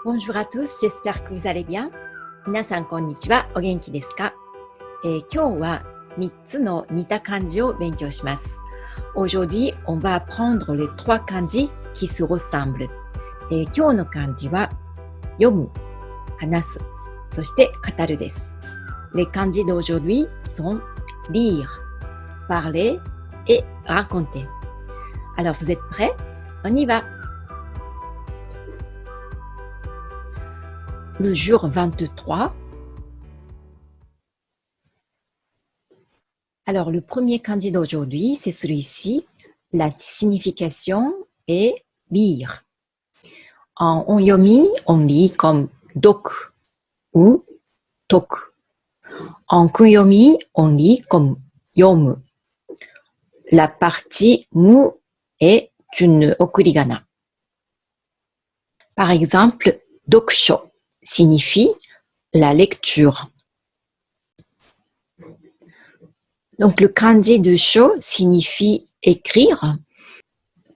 Bonjour à tous, j'espère que vous allez bien. 皆さんこんにちは、お元気ですか？今日は3つの似た漢字を勉強します。Aujourd'hui, on va apprendre les 3 kanji qui se ressemblent. 今日の漢字は読む、話す、そして語るです。Les kanji d'aujourd'hui sont lire, parler et raconter. Alors, vous êtes prêts? On y va! Le jour 23. Alors, le premier kanji d'aujourd'hui, c'est celui-ci. La signification est lire. En onyomi, on lit comme doku ou toku. En kuyomi, on lit comme yomu. La partie mu est une okurigana. Par exemple, dokusho signifie la lecture. Donc, le kanji de sho signifie écrire.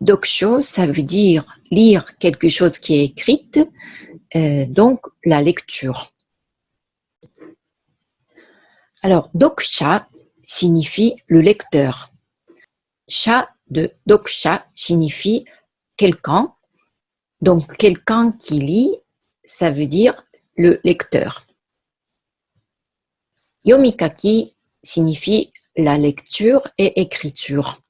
Dokusho, ça veut dire lire quelque chose qui est écrit, donc la lecture. Alors, dokusha signifie le lecteur. Sha de dokusha signifie quelqu'un. Donc, quelqu'un qui lit, ça veut dire le lecteur. Yomikaki signifie la lecture et écriture.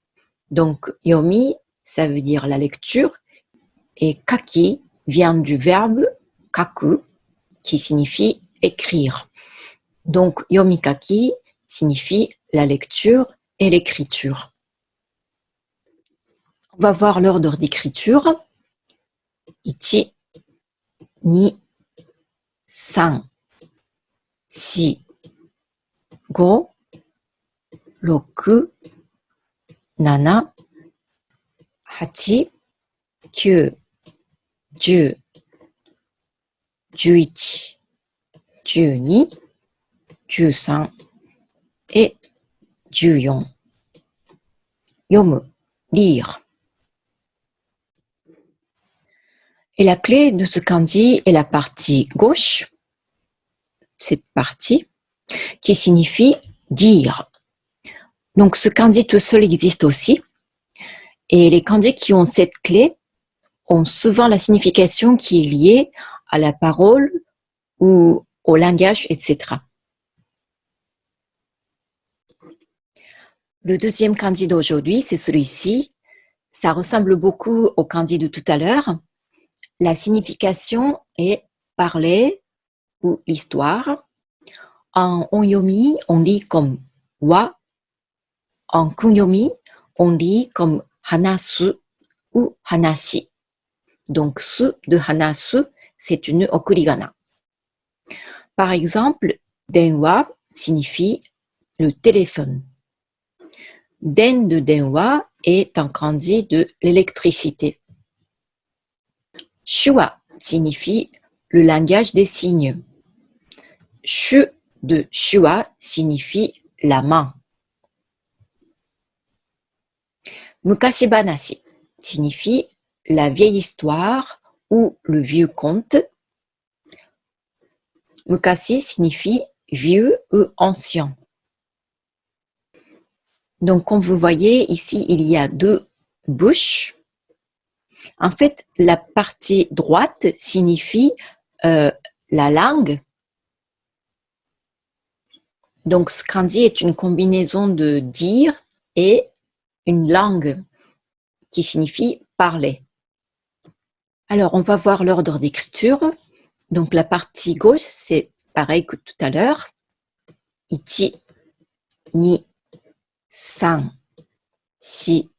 Donc, yomi, ça veut dire la lecture, et kaki vient du verbe kaku, qui signifie écrire. Donc, yomikaki signifie la lecture et l'écriture. On va voir l'ordre d'écriture. Ichi, ni, san, si, go, roku, nana, hachi, kyu, 10, 11, 12, 13 et 14. Yomu, lire. Et la clé de ce kanji est la partie gauche, cette partie, qui signifie dire. Donc ce kanji tout seul existe aussi. Et les kanji qui ont cette clé ont souvent la signification qui est liée à la parole ou au langage, etc. Le deuxième kanji d'aujourd'hui, c'est celui-ci. Ça ressemble beaucoup au kanji de tout à l'heure. La signification est parler ou l'histoire. En onyomi, on lit comme wa. En kunyomi, on lit comme hanasu ou hanashi. Donc, su de hanasu, c'est une okurigana. Par exemple, denwa signifie le téléphone. Den de denwa est un kanji de l'électricité. Shua signifie le langage des signes. Shu de shua signifie la main. Mukashi banashi signifie la vieille histoire ou le vieux conte. Mukashi signifie vieux ou ancien. Donc, comme vous voyez, ici, il y a 2 bouches. En fait, la partie droite signifie la langue. Donc, ce kanji est une combinaison de dire et une langue qui signifie parler. Alors, on va voir l'ordre d'écriture. Donc, la partie gauche, c'est pareil que tout à l'heure. Ichi, ni, san, shi,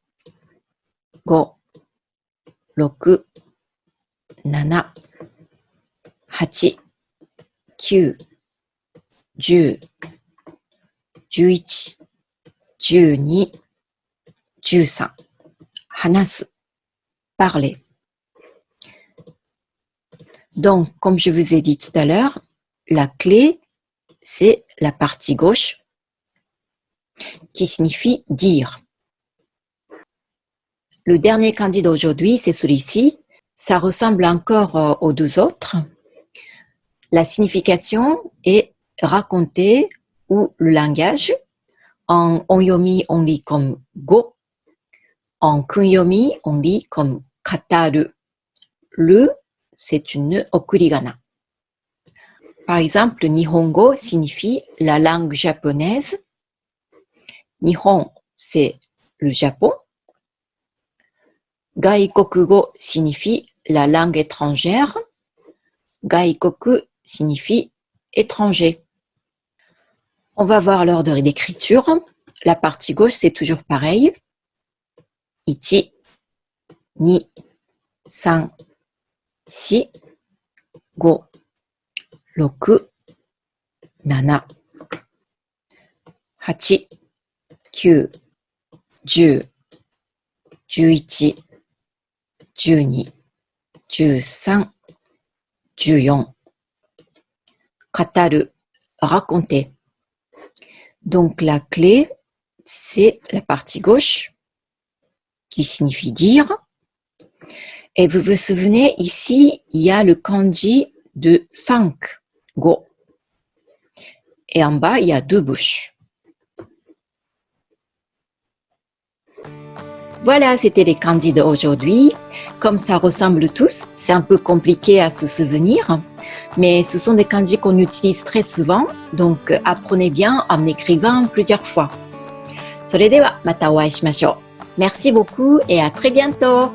go, roku, nana, hachi, kyu, 10, 11, 12, 13. Hanasu, parler. Donc, comme je vous ai dit tout à l'heure, la clé, c'est la partie gauche qui signifie dire. Le dernier kanji d'aujourd'hui, c'est celui-ci. Ça ressemble encore aux deux autres. La signification est raconter ou le langage. En onyomi, on lit comme go. En kunyomi, on lit comme kataru. Le, c'est une okurigana. Par exemple, Nihongo signifie la langue japonaise. Nihon, c'est le Japon. Gaikokugo signifie la langue étrangère. Gaikoku signifie étranger. On va voir l'ordre d'écriture. La partie gauche, c'est toujours pareil. 1, 2, 3, 4, 5, 6, 7, 8, 9, 10, 11, 12, 13, 14. Kataru, raconter. Donc la clé, c'est la partie gauche qui signifie dire. Et vous vous souvenez, ici, il y a le kanji de 5, go. Et en bas, il y a 2 bouches. Voilà, c'était les kanji d'aujourd'hui. Comme ça ressemble tous, c'est un peu compliqué à se souvenir, mais ce sont des kanji qu'on utilise très souvent, donc apprenez bien en écrivant plusieurs fois. それではまたお会いしましょう。Merci beaucoup et à très bientôt.